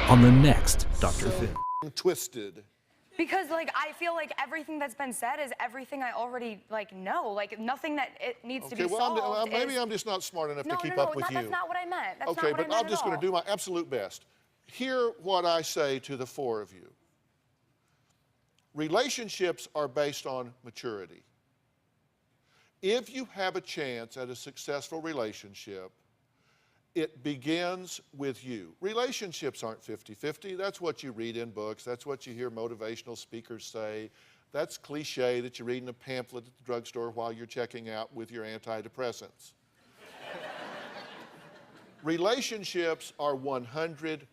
On the next Dr. Phil. Twisted. Because, like, I feel like everything that's been said is everything I already, like, know. Like, nothing that it needs to be solved Maybe I'm just not smart enough to keep up with you. That's not what I meant. That's Okay, not what I but meant I'm just going to do my absolute best. Hear what I say to the four of you. Relationships are based on maturity. If you have a chance at a successful relationship, it begins with you. Relationships aren't 50-50. That's what you read in books. That's what you hear motivational speakers say. That's cliche that you read in a pamphlet at the drugstore while you're checking out with your antidepressants. Relationships are 100-100.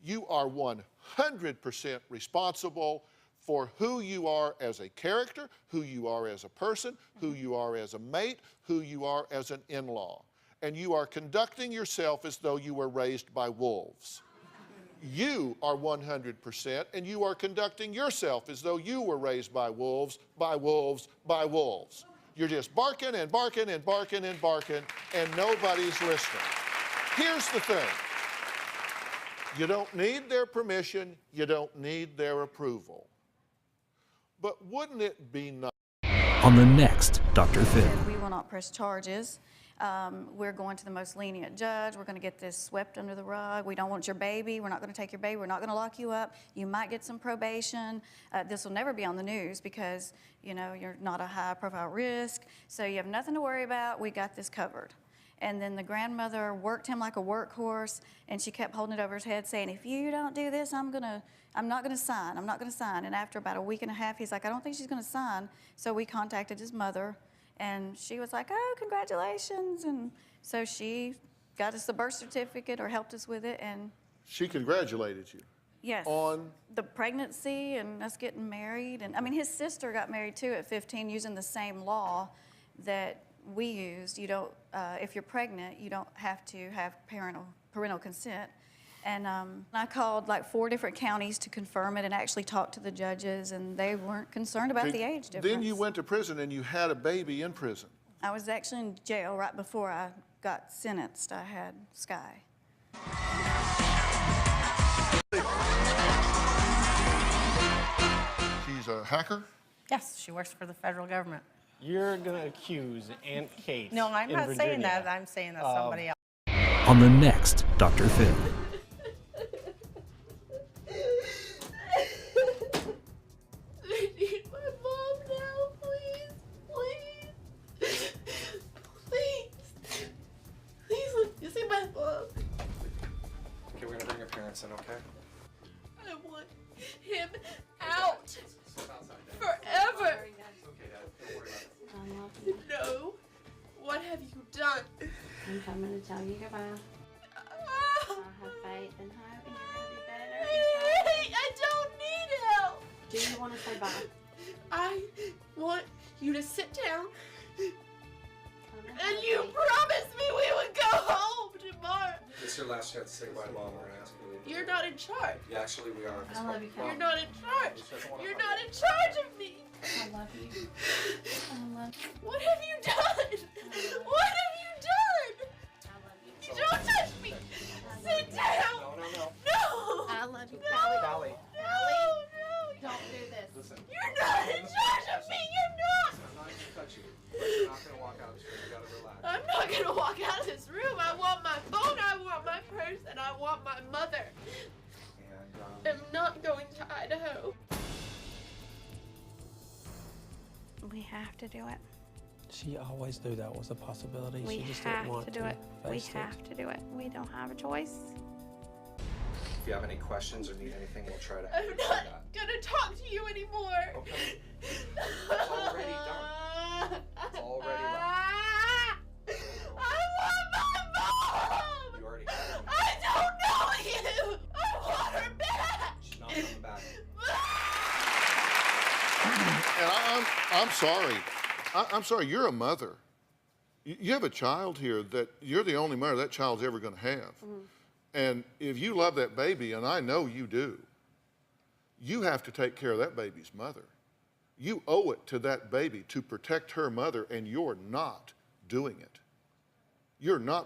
You are 100% responsible for who you are as a character, who you are as a person, who you are as a mate, who you are as an in-law. And you are conducting yourself as though you were raised by wolves. You are 100%, and you are conducting yourself as though you were raised by wolves, by wolves, by wolves. You're just barking and barking and barking and barking, and nobody's listening. Here's the thing. You don't need their permission. You don't need their approval. But wouldn't it be nice? On the next Dr. Phil. We will not press charges. We're going to the most lenient judge. We're going to get this swept under the rug. We don't want your baby. We're not going to take your baby. We're not going to lock you up. You might get some probation. This will never be on the news because, you know, you're not a high-profile risk. So you have nothing to worry about. We got this covered. And then the grandmother worked him like a workhorse, and she kept holding it over his head saying, if you don't do this, I'm not going to sign. I'm not going to sign. And after about a week and a half, he's like, I don't think she's going to sign. So we contacted his mother. And she was like, oh, congratulations. And so she got us the birth certificate or helped us with it. And She congratulated you. yes, On? the pregnancy and us getting married. And I mean, his sister got married too at 15 using the same law that we used. You don't, if you're pregnant, you don't have to have parental consent. And I called like 4 different counties to confirm it and actually talked to the judges, and they weren't concerned about the age difference. Then you went to prison and you had a baby in prison. I was actually in jail right before I got sentenced. I had Sky. She's a hacker? Yes, she works for the federal government. You're going to accuse Aunt Kate. No, I'm not saying Virginia that. I'm saying that somebody else. On the next Dr. Phil. I need my mom now, please. Please. Please. Please let me see my mom. Okay, we're gonna bring your parents in, okay? I want him out. Forever. Okay, Dad, don't worry about it. No. What have you done? I'm coming to tell you goodbye. I Ah. have faith and hope, and you're gonna be better. I don't need help. Do you want to say bye? I want you to sit down Come and you promised me we would go home tomorrow. This is your last chance to say goodbye to Mom. We're gonna ask you to leave. You're not in charge. Yeah, actually, we are. I love you, You're Kate. not in charge. You're not in charge of me. I love you. I love you. What have you done? What have you done? I love you. Don't touch me. Sit down. No. No. I love you, No. Callie. No. Don't do this. Listen. You're not in charge of me. You're not. I'm not gonna touch you. You're not gonna walk out of this room. You gotta relax. I'm not gonna walk out of this room. I want my phone. I want my purse, and I want my mother. And, I'm not going to Idaho. We have to do it. She always knew that was a possibility. We she just didn't have want to do it. We face have to do it. We don't have a choice. if you have any questions or need anything, we'll try to I'm answer not that. gonna talk to you anymore. Okay. It's already done. It's already done. I want my mom! You already have her. I don't know you! I want her back! She's not coming back. And I'm sorry. I'm sorry, you're a mother. You have a child here that you're the only mother that child's ever going to have. And if you love that baby, and I know you do, you have to take care of that baby's mother. You owe it to that baby to protect her mother, and you're not doing it. You're not